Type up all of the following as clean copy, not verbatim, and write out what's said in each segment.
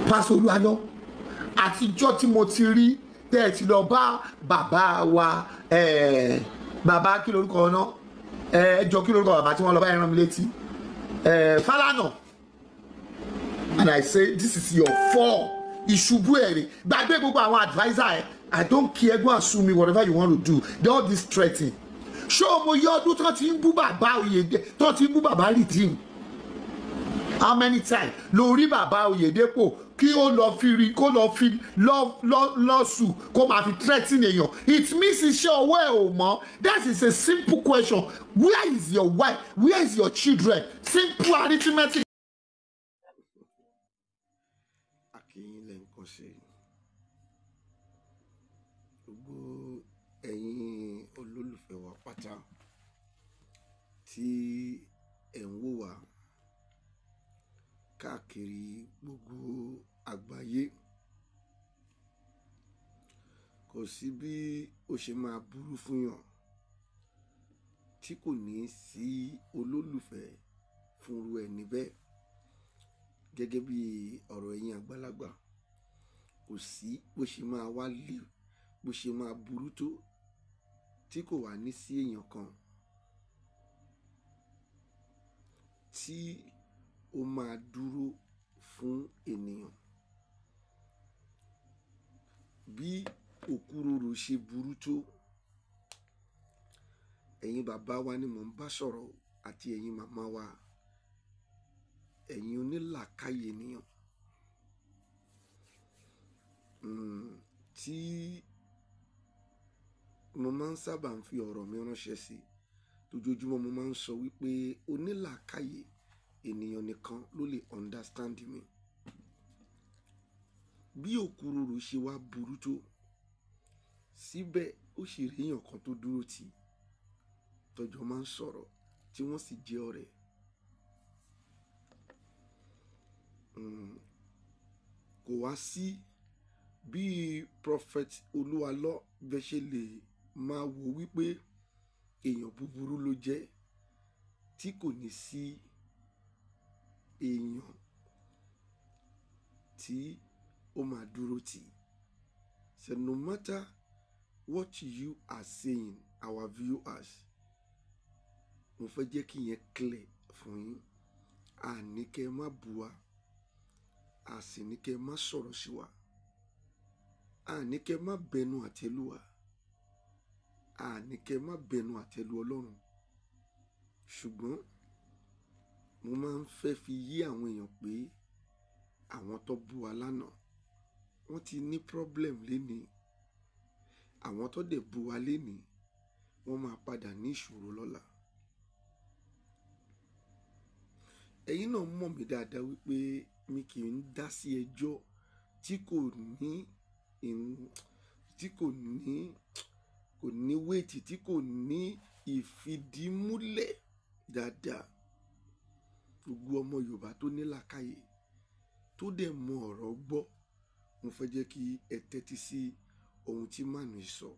Pastor Olúwayọ̀ àtijọ́ tí mo ti rí tẹ́ ẹ ti lọ bá bàbá wa bàbá kí lorúkọ náà ẹjọ́ kí lorúkọ bàbá tí wọ́n lọ bá ẹran mi létí Fálànà, and I say this is your fault. Ìṣubú ẹ̀rẹ̀ gbàgbé gbogbo àwọn adviser ẹ̀ I don't care, go and sue me whatever you want to do. They all this threatening. Ṣé mo yọ ọdún tó ti ń bú bàbá Oyèdépò tó ti ń bú bàbá Redeem? How many times lórí bàbá Oyèdépò kí ó lọ fi rí kó lọ fi lọ́sùn kó máa fi threaten èèyàn? It means iṣẹ́ ọwọ́ ẹ̀ ò mọ́. That is a simple question. Where is your wife? Where is your children? Simple arithmetic. Gbogbo ẹ̀yin olólùfẹ́ wa pátá tí ẹ̀ ń wò wá káàkiri gbogbo àgbáyé, kò sí bí ó ṣe máa burú fún yàn tí kò ní sí olólùfẹ́ fún irú ẹni bẹ́ẹ̀. Gẹ́gẹ́ bí ọ̀rọ̀ ẹ̀yin àgbàlagbà, kò sí bó ṣe máa wá lè bó ṣe máa burú tó tí kò wá ní sí èèyàn kan tí ó máa dúró fún ènìyàn. Bí òkúròrò ṣe burú tó, ẹ̀yin bàbá wa ni mò ń bá sọ̀rọ̀ àti ẹ̀yin màmá wa, ẹ̀yin onílàákàyè ènìyàn tí mo máa ń sábà ń fi ọ̀rọ̀ mi ránṣẹ́ sí. Lójoojúmọ́ mo máa ń sọ wípé onílàákàyè ènìyàn nìkan ló lè understand mi. Bí òkúròrò ṣe wá burú tó, síbẹ̀ ó ṣì rí èèyàn kan tó dúró tì tọ́jọ́ máa ń sọ̀rọ̀ tí wọ́n sì jẹ́ ọ̀rẹ́. Kò wá sí bí Prophet Olúwalọ̀ bẹ́ẹ̀ ṣe lè máa wò wípé èèyàn búburú ló jẹ́ tí kò ní sí èèyàn tí ó máa dúró tì. So no matter what you are saying, our viewers, mo fẹ́ jẹ́ kí yẹn clear fún yín. A ní kẹ́ ẹ má bú wa, a sì ní kẹ́ ẹ má sọ̀rọ̀ sí wa, a ní kẹ́ ẹ má bẹnu àtẹ́lù wa, a ní kẹ́ ẹ má bẹnu àtẹ́lù Ọlọ́run. Ṣùgbọ́n mo máa ń fẹ́ fi yí àwọn èèyàn pé àwọn tó bú wa lánàá wọ́n ti ní problem lénìí, àwọn tó dẹ̀ bú wa lénìí wọ́n máa padà ní ìṣòro lọ́la. Ẹ̀yin náà mọ̀ mí dáadáa wípé mi kì í dá sí ẹjọ́ tí kò ní wéètì, tí kò ní ìfìdímúlẹ̀ dáadáa. Gbogbo ọmọ Yorùbá tó ní làákàyè tó dẹ̀ mọ ọ̀rọ̀ gbọ́, mo fẹ́ jẹ́ kí ẹ tẹ́tí sí ohun tí mànú sọ.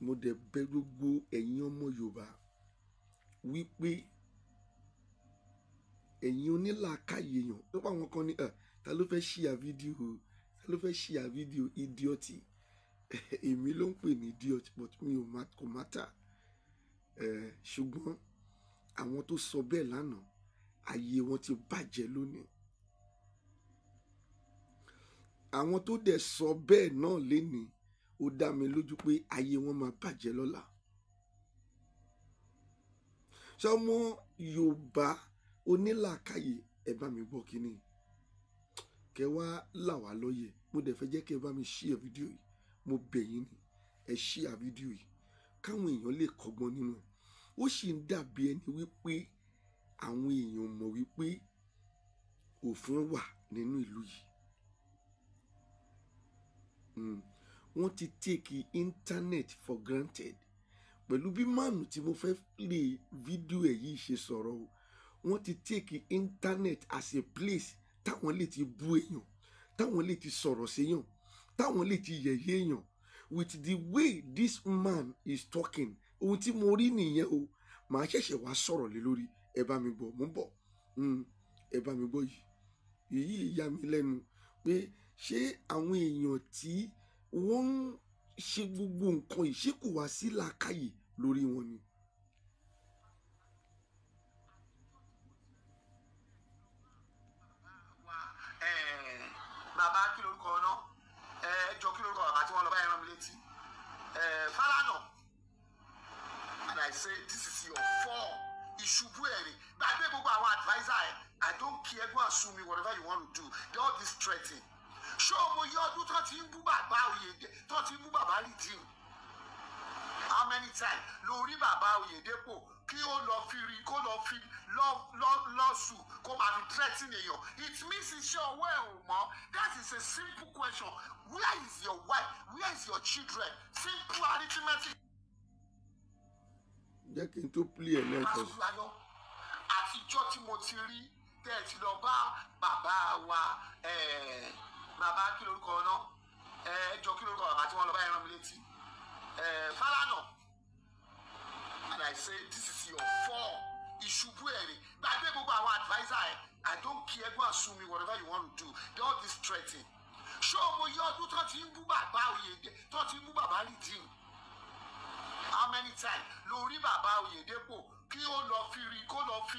Mo dẹ̀ bẹ̀ gbogbo ẹ̀yin ọmọ Yorùbá wípé ẹ̀yin onílàákàyè èèyàn, nípa àwọn kan ní ta ló fẹ́ ṣíà fídíò, ta ló fẹ́ ṣíà fídíò idiot. Èmi ló ń pè ní idiot, but mi ò kò mátà. Ṣùgbọ́n àwọn tó sọ bẹ́ẹ̀ lánàá, ayé wọn ti bàjẹ́ lónìí. Àwọn tó dẹ̀ sọ bẹ́ẹ̀ náà lénìí, ó dá mi lójú pé ayé wọn máa bàjẹ́ lọ́la. Ṣọmọ Yorùbá onílàákàyè, ẹ bá mi gbọ́ kínní, kẹ wá là wá lóye. Mo dẹ̀ fẹ́ jẹ́ kí ẹ bá mi share fídíò yìí, mo bẹ̀ yín ni ẹ share fídíò yìí káwọn èèyàn lè kọ́gbọ́n nínú ẹ̀. Ó sì ń dàbí ẹni wípé àwọn èèyàn mọ̀ wípé òfin wà nínú ìlú yìí. Wọ́n ti take internet for granted. Pẹ̀lú bí mànú tí mo fẹ́ play fídíò ẹ̀ yìí ṣe sọ̀rọ̀ o, wọ́n ti take internet as a place táwọn lè ti bú èèyàn, táwọn lè ti sọ̀rọ̀ séèyàn, táwọn lè ti yẹ̀yẹ́ èèyàn. With the way this man is talking, ohun tí mo rí nìyẹn o. Màá ṣẹ̀ṣẹ̀ wá sọ̀rọ̀ lé lórí. Ẹ bá mi gbọ́, mo ń bọ̀. Ẹ bá mi gbọ́ yìí. èyí yà mí lẹ́nu pé ṣé àwọn èèyàn tí wọ́n ń ṣe gbogbo nǹkan yìí ṣé kò wá sí làákàyè lórí wọn ni. bàbá kí lorúkọ náà ẹjọ kí lorúkọ bàbá tí wọ́n lọ bá ẹran mi létí Fálànà, and I say this is your fall. Ìṣubú ẹ̀rìn gbàgbé gbogbo àwọn adviser ẹ̀ I don't care, go and sue me whatever you want to do. They all this threatening. Ṣé ọmọ yọ ọdún tó ti ń bú bàbá Oyèdè tó ti ń bú bàbá Redeem? How many times lórí bàbá Oyèdèpò kí ó lọ fi rí kó lọ fi lọ́sùn kó máa fi threatening èèyàn? It means iṣẹ́ ọwọ́ ẹ̀ ò mọ́. That is a simple question. Where is your wife? Where is your children? Simple arithmetic. Jẹ́ kí n tó plé ẹ̀ lẹ́ẹ̀kan sí. Àtijọ́ tí mo ti rí tẹ́ ẹ ti lọ bá bàbá wa bàbá kí lorúkọ náà ẹjọ́ kí lorúkọ bàbá tí wọ́n lọ bá ẹran mi létí Fálànà, and I say this is your fall. Ìṣubú ẹ̀rìn gbàgbé gbogbo àwọn adviser ẹ̀ I don't care, go and sue me whatever you want to do. They all this threatening. Ṣé ọmọ yọ ọdún tó ti ń bú bàbá Oyèdè tó ti ń bú bàbá Redeem? How many times lórí bàbá Oyèdèpò kí ó lọ fi rí kó lọ fi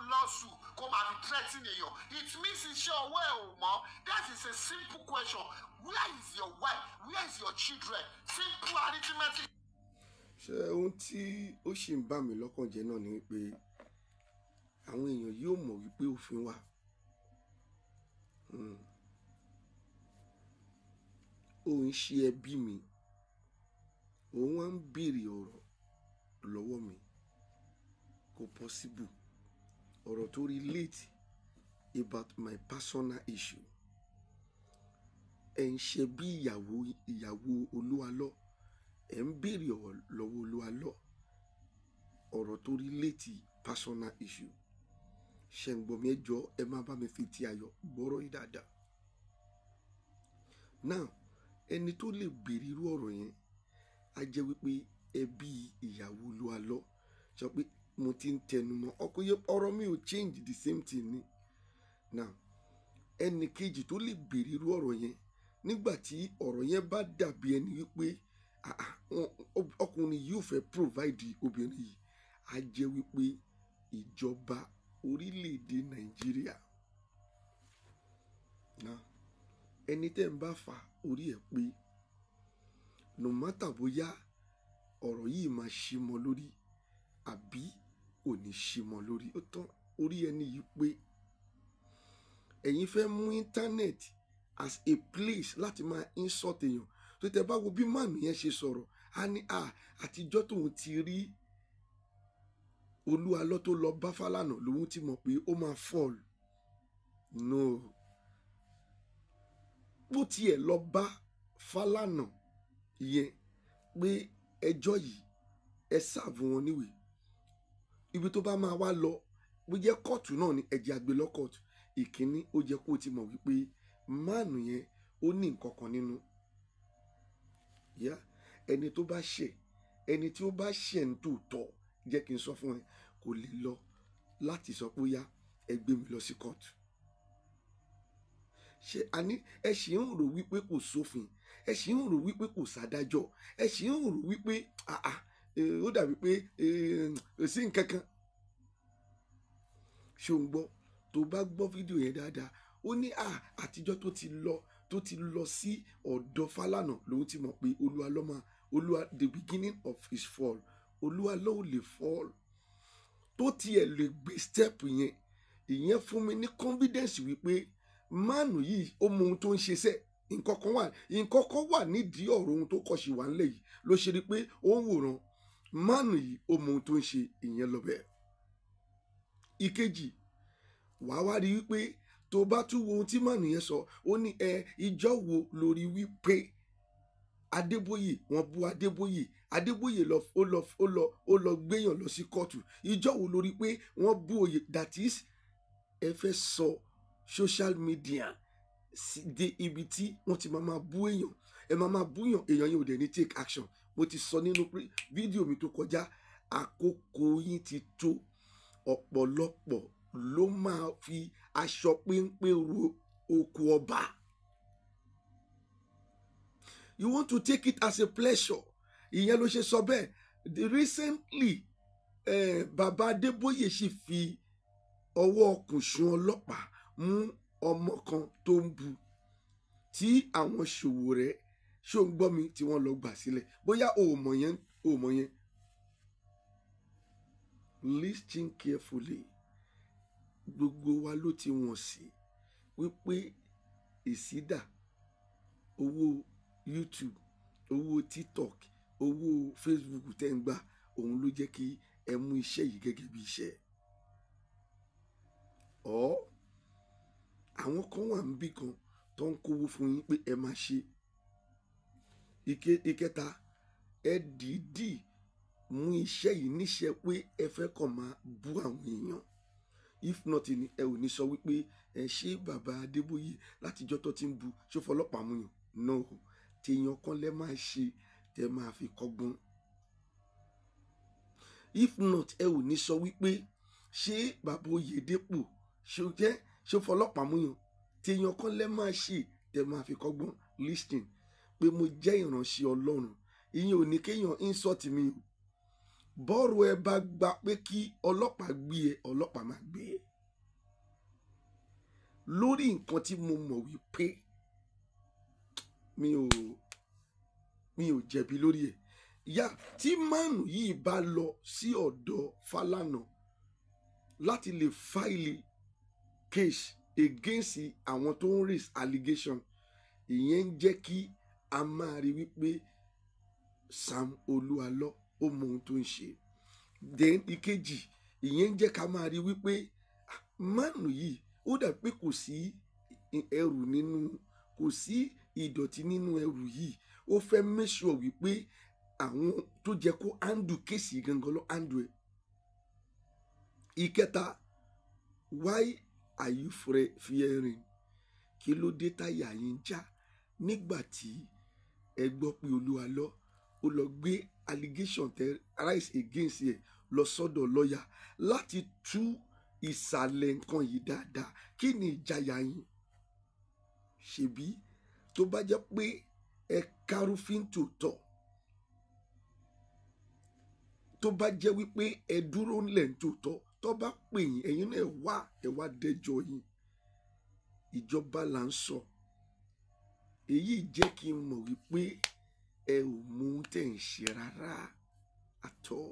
lọ́sùn kó máa fi threatening èèyàn? It means iṣẹ́ ọwọ́ ẹ̀ ò mọ́. That is a simple question. Where is your wife? Where is your children? Simple arithmetic. Ṣé ohun tí ó ṣì ń bà mí lọ́kàn jẹ́ náà ni pé àwọn èèyàn yóò mọ̀ wípé òfin wà. Ó ń ṣe ẹbí mi, òun wá ń béèrè ọ̀rọ̀ lọ́wọ́ mi. Kò possible. Ọ̀rọ̀ tó relate about my personal issue. Ẹ ń ṣe bí ìyàwó Olúwalọ́. Ẹ ń béèrè ọ̀rọ̀ lọ́wọ́ Olúwalọ́. Ọ̀rọ̀ tó relate personal issue. Ṣé ń gbọ́ mi? Ẹ jọ̀ọ́ ẹ má bá mi fi ti ayọ̀ gbọ́rọ̀ yìí dáadáa. Now, ẹni tó lè béèrè irú ọ̀rọ̀ yẹn a jẹ́ wípé ẹbí ìyàwó Olúwalọ́. Sọ pé mo ti ń tẹnu mọ́ ọ̀rọ̀ mi ò change, the same thing ni. Now, ẹnì kejì tó lè béèrè irú ọ̀rọ̀ yẹn nígbà tí ọ̀rọ̀ yẹn bá dàbí ẹni wípé ọkùnrin yìí ò fẹ́ provide obìnrin yìí, a jẹ́ wípé ìjọba orílẹ̀-èdè Nàìjíríà. Now, ẹni tẹ́ ń bá fà orí ẹ̀ pé no matter bóyá ọ̀rọ̀ yìí máa ṣí mọ́ lórí àbí ò ní ṣí mọ́ lórí, ó tán orí ẹni yìí pé ẹ̀yin fẹ́ mú internet as a place láti máa insult èèyàn. tó tẹ bá wo bí màmí yẹn ṣe sọ̀rọ̀ á ní àtijọ́ tóun ti rí Olúwalọ́ tó lọ bá Fálànà lòun ti mọ̀ pé ó máa fall. No, bó tiẹ̀ lọ bá Fálànà yẹn pé ẹjọ́ yìí ẹ sáàbù wọn níwèé, ibi tó bá máa wá lọ bó jẹ́ kóòtù náà ni ẹ̀jẹ̀ àgbẹ̀ lọ kóòtù. Ìkíní ó jẹ́ kó ti mọ̀ wípé máàlù yẹn ó ní nǹkan kan nínú. Ẹni tó bá ṣẹ̀, ẹni tí ó bá ṣẹ̀ ń tòótọ́, jẹ́ kí n sọ fún ẹ, kò lè lọ láti sọ pé yá ẹ gbé mi lọ sí kóòtù. Ṣé àní ẹ ṣì ń rò wípé kò sófin, ẹ ṣì ń rò wípé kò sádájọ́, ẹ ṣì ń rò wípé ó dàbí pé sí nǹkan kan. Ṣé o ń gbọ́? Tó bá gbọ́ fídíò yẹn dáadáa, ó ní àtijọ́ tó ti lọ sí ọ̀dọ̀ Fálànà lòun ti mọ̀ pé the beginning of his fall, Olúwalọ́ ò lè fall. Tó tiẹ̀ lè gbé step yẹn, ìyẹn fún mi ní confidence wípé máàlù yìí ó mọ ohun tó ń ṣe sẹ́. Nǹkan kan wà nídìí ọ̀rọ̀ ohun tó kọ̀ṣì wà ńlẹ̀ yìí ló ṣe rí pé ó ń wòran. Máàlù yìí ó mọ ohun tó ń ṣe, ìyẹn lọ bẹ́ẹ̀. Ìkejì, wàá wá rí wípé tó bá tún wo ohun tí máàlù yẹn sọ, ó ní ìjọ wo lórí wípé Adébóyè wọ́n bú Adébóyè ó lọ gbéyàn lọ sí kóòtù. Ìjọ wo lórí pé wọ́n bú Oyè, that is ẹ fẹ́ sọ social media dé ibi tí wọ́n ti máa bú èèyàn, ẹ máa búyàn, èèyàn yẹn ò dẹ̀ ní take action. Mo ti sọ nínú fídíò mi tó kọjá, àkókò yín ti tó. Ọ̀pọ̀lọpọ̀ ló máa fi aṣọ péńpé oko ọba. You want to take it as a pleasure. Ìyẹn ló ṣe sọ bẹ́ẹ̀. Recently, Bàbá Adébóyè sì fi ọwọ́ kùnsùn ọlọ́pàá mú ọmọ kan tó ń bu tí àwọn Sowore ṣó ń gbọ́ mi tí wọ́n lọ gbà sílẹ̀. Bóyá o mọ̀ yẹn. Listen carefully. Gbogbo wa ló ti wọ̀n sí wípé ìsídà owó YouTube, owó TikTok, owó Facebook tẹ́ ń gbà òun ló jẹ́ kí ẹ mú iṣẹ́ yìí gẹ́gẹ́ bí iṣẹ́. Àwọn kan wà níbì kan tó ń kówó fún yín pé ẹ máa ṣe. Ìkẹta, ẹ dìídì mú iṣẹ́ yìí níṣẹ́ pé ẹ fẹ́ kàn máa bú àwọn èèyàn. If not, ẹ ò ní sọ wípé ẹ ṣe Bàbá Adébóyè látijọ́ tó ti ń bu ṣó fọlọ́pàá mú yàn. No, tèèyàn kan lẹ máa ṣe tẹ máa fi kọ́gbọ́n. If not, ẹ ò ní sọ wípé ṣé Bàbá Oyèdépò ṣó fọlọ́pàá mú yàn. Tèèyàn kan lẹ máa ṣe tẹ máa fi kọ́gbọ́n. Listen, pé mo jẹ́ ìránṣẹ́ Ọlọ́run, ìyẹn ò ní kéèyàn insult mi o. Bọ́ọ̀rù ẹ bá gba pé kí ọlọ́pàá gbé ẹ, ọlọ́pàá máa gbé ẹ. Lórí nǹkan tí mo mọ̀ wípé mi ò jẹ̀bi lórí ẹ̀. Tí mánu yìí bá lọ sí ọ̀dọ̀ Fálànà láti lè fáìlì case against àwọn tó ń raise allegation, ìyẹn ń jẹ́ kí a máa rí wípé Sam Olúalọ́ ó mọ ohun tó ń ṣe. Then ìkejì, ìyẹn ń jẹ́ ká máa rí wípé mánu yìí ó dà pé kò sí ìdọ̀tí nínú ẹrù yìí. Ó fẹ́ make sure wípé àwọn tó jẹ́ kó handle kéèsì gangan lọ handle ẹ̀. Ìkẹta, why are you fearing? Kí ló dé táyà yín já nígbà tí ẹ gbọ́ pé Olúalọ́ ó lọ gbé allegation tẹ rise against ẹ lọ sọ́dọ̀ lọ́yà láti tú ìsàlẹ̀ nǹkan yìí dáadáa? Kí ni ìjayà yín? Ṣebí tó bá jẹ́ pé ẹ kárúfín tòótọ́, tó bá jẹ́ wípé ẹ dúró ńlẹ̀ tòótọ́, tó bá pè yín ẹ̀yin náà ẹ wá dẹ́jọ́ yín. Ìjọba là ń sọ. Èyí jẹ́ kí n mọ̀ wípé ẹ ò mú tẹ̀ ń ṣe rárá àtọ́.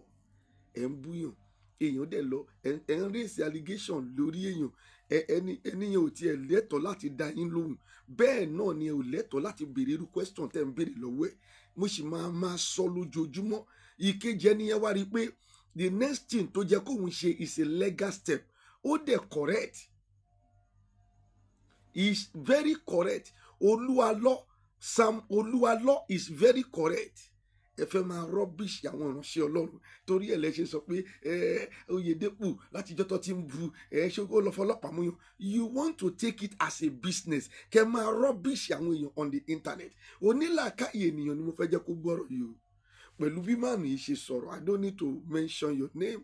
Ẹ ń búyàn, èèyàn dẹ̀ lọ ẹ ń raise allegation lórí èèyàn. Ẹniyàn ò tiẹ̀ lẹ́tọ̀ọ́ láti dá yín lóhùn. Bẹ́ẹ̀ náà ni ẹ ò lẹ́tọ̀ọ́ láti béèrè irú question tẹ́ ń béèrè lọ́wọ́ ẹ̀. Mo sì máa sọ lójoojúmọ́. Ìkejì ẹniyẹn wá rí i pé the next thing tó jẹ́ kóun ṣe is a legal step. Ó dẹ̀ correct. Is very correct. Sam Olúalọ́ is very correct. Ẹ fẹ́ máa rubbish àwọn ìránṣẹ́ Ọlọ́run torí ẹ̀ lẹ ṣe sọ pé Oyèdépò látijọ́ tó ti ń bu ṣé ó lọ fọlọ́pàá mú yàn. You want to take it as a business. Kẹ máa rubbish àwọn èèyàn on the internet. Onílàákàyè ènìyàn ni mo fẹ́ jẹ́ kó gbọ́rọ̀ yìí o. Pẹ̀lú bí màánù yìí ṣe sọ̀rọ̀, I don't need to mention your name.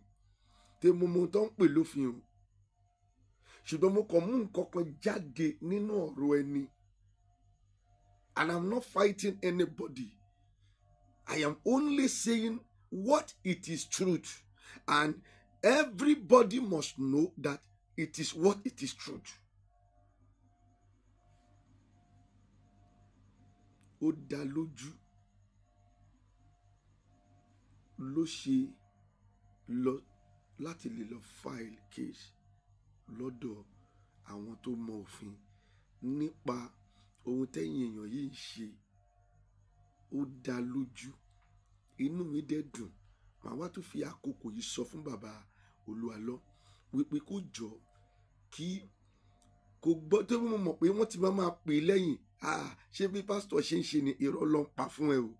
Tẹ mo mọ tó ń pè lófin o. Ṣùgbọ́n mo kàn mú nǹkan kan jáde nínú ọ̀rọ̀ ẹni. And I'm not fighting anybody. I am only saying what it is truth. And everybody must know that it is what it is truth. Ó dá lójú ló ṣe lọ láti lè lọ file case lọ́dọ̀ àwọn tó mọ òfin nípa ohun tẹ́yìn èèyàn yìí ń ṣe. Ó dá lójú, inú mi dẹ̀ dùn. Màá wá tún fi àkókò yìí sọ fún bàbá Olúalọ́ wípé kó jọ kò gbọ́ tó mọ̀ mọ̀ pé wọ́n ti máa pè lẹ́yìn. Ṣé bí pásítọ̀ ṣe ń ṣe ni irọ́ ló ń pa fún ẹ o,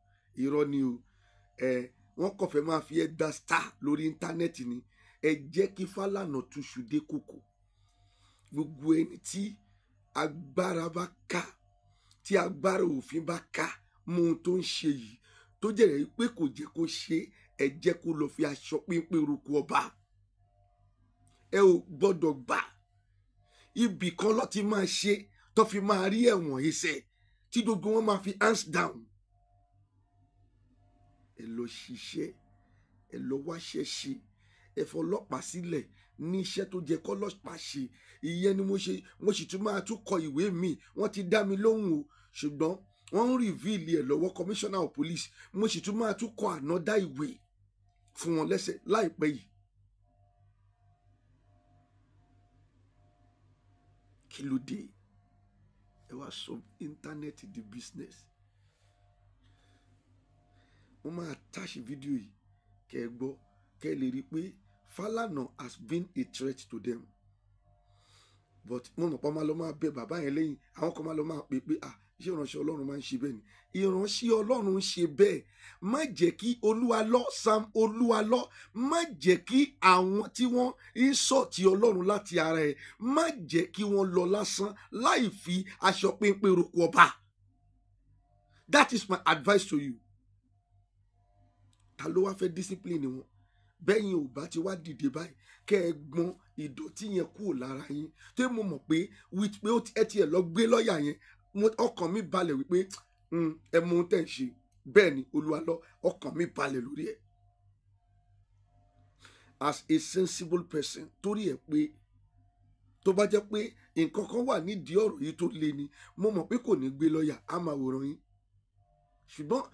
irọ́ ni o. Wọ́n kàn fẹ́ máa fi ẹ gba star lórí íńtánẹ́ẹ̀tì ni. Ẹ jẹ́ kí Fálànà túṣu dé kòkò. Gbogbo ẹni tí agbára bá ká, tí agbára òfin bá ká mú ohun tó ń ṣe yìí, tó jẹ́ pé kò jẹ́ kó ṣe, ẹ jẹ́ kó lọ fi aṣọ péńpé roko ọba. Ẹ ò gbọ́dọ̀ gbà. ibì kan ló ti máa ṣe tó fi máa rí ẹ̀wọ̀n iṣẹ́ tí gbogbo wọn máa fi hands down. ẹ lọ ṣiṣẹ́, ẹ lọ wáṣẹ́ ṣe, ẹ fọlọ́pàá sílẹ̀ ní iṣẹ́ tó jẹ́ kọ́lọ́pàá ṣe. ìyẹn ni mo sì tún máa tún kọ ìwé mi. wọ́n ti dá mi lóhùn o, ṣùgbọ́n wọ́n ń rìvíìlì ẹ̀ lọ́wọ́ commissioner of police. mo sì tún máa tún kọ ànádá ìwé fún wọn lẹ́sẹ̀ láìpẹ́ yìí. kí ló dé? ẹ wá sọ íńtánẹ́ẹ̀tì di business. mo máa attach fídíò yìí kẹ́ ẹ gbọ́, kẹ́ ẹ lè rí i pé Falana has been a threat to them. but mo mọ̀ pa máa lọ máa bẹ bàbá yẹn lẹ́yìn, àwọn kan máa lọ máa pè pé ṣé ìránṣẹ́ Ọlọ́run máa ń ṣe bẹ́ẹ̀ ni? ìránṣẹ́ Ọlọ́run ń ṣe bẹ́ẹ̀. má jẹ́ kí Olúwalọ Sam Olúwalọ, má jẹ́ kí àwọn tí wọ́n ń sọ̀tì Ọlọ́run láti ara ẹ̀, má jẹ́ kí wọ́n lọ lásán láì fi aṣọ péńpé roko ọba. that is my advice to you. ta ló wá fẹ́ discipline wọn? bẹ́yìn ò bá ti wá dìde báyìí kẹ́ ẹ gbọ́n ìdọ̀tí yẹn kúrò lára yín. tó mo mọ̀ pé with pé ẹ tiẹ̀ lọ gbé lọ́ọ̀yà yẹn, ọkàn mi balẹ̀ wípé ẹ mú un tẹ̀ ń ṣe. bẹ́ẹ̀ ni Olúwalọ, ọkàn mi balẹ̀ lórí ẹ̀. as a sensible person, torí ẹ̀ pé tó bá jẹ́ pé nǹkan kan wà nídìí ọ̀rọ̀ yìí tó le ni, mo mọ̀ pé kò ní gbé lọ́ọ̀yà, á máa wòran yín. ṣùgbọ́n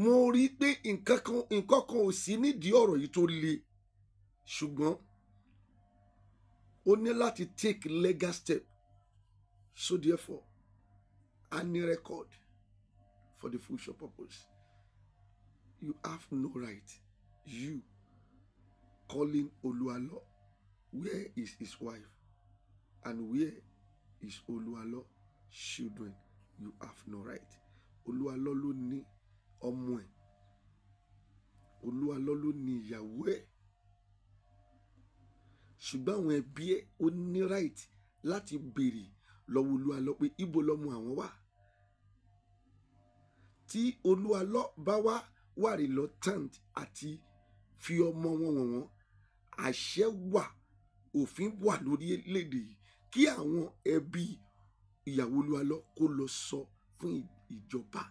mo rí i pé nǹkan kan ò sí nídìí ọ̀rọ̀ yìí tó le, ṣùgbọ́n ó ní láti take legal step. so therefore I need record for the future purpose. You have no right, you calling Olúwalọ, where is his wife and where is Olúwalọ children? You have no right. Olúwalọ ló ní ọmọ ẹ̀, Olúwalọ ló ní ìyàwó ẹ̀, ṣùgbọ́n àwọn ẹbí ẹ̀ ó ní right láti béèrè lọ́wọ́ Olúwalọ pé ibo lọ́mọ àwọn wà. tí Olúwalọ bá wà reluctant àti fi ọmọ wọn wọ̀n, àṣẹ wà, òfin wà lórí lédè yìí kí àwọn ẹbí ìyàwó Olúwalọ kó lọ sọ fún ìjọba.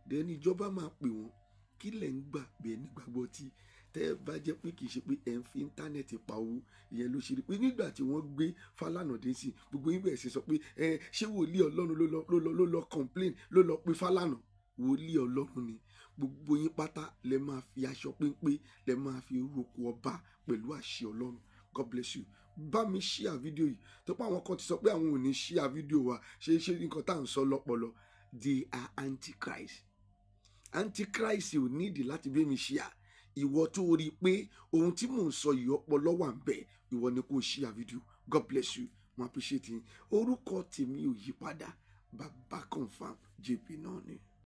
dẹ́ni ìjọba máa pè wọ́n, kí lẹ̀ ń gbà bẹ́ẹ̀ nígbàgbọ́ tí tẹ́ ẹ bá jẹ́ pé kì í ṣe pé ẹ̀ ń fi íńtánẹ́ẹ̀tì pa owó. ìyẹn ló ṣe rí pé nígbà tí wọ́n gbé Falana dé sí, gbogbo yín bẹ̀rẹ̀ sí sọ pé ṣé wòlíì Ọlọ́run ló lọ complain, ló lọ pe Falana. wòlíì Ọlọ́run ni. gbogbo yín pátá lẹ máa fi aṣọ péńpé, lẹ máa fi roko ọba pẹ̀lú àṣẹ Ọlọ́run. God bless you. bá mi share fídíò yìí. tó pé àwọn kan ti sọ pé àwọn ò ní share fídíò wa, ṣe nǹkan tá à ń sọ lọ́pọlọ. they are antichrist. Antichrist ò nídìí láti bẹ́ mi share. ìwọ tó rí i pé ohun tí mò ń sọ yìí ọpọlọ wà ń bẹ, ìwọ ni kò share fídíò. God bless you. mo appreciate yín. orúkọ tèmi ò yí padà, Baba Confirm JP náà ni.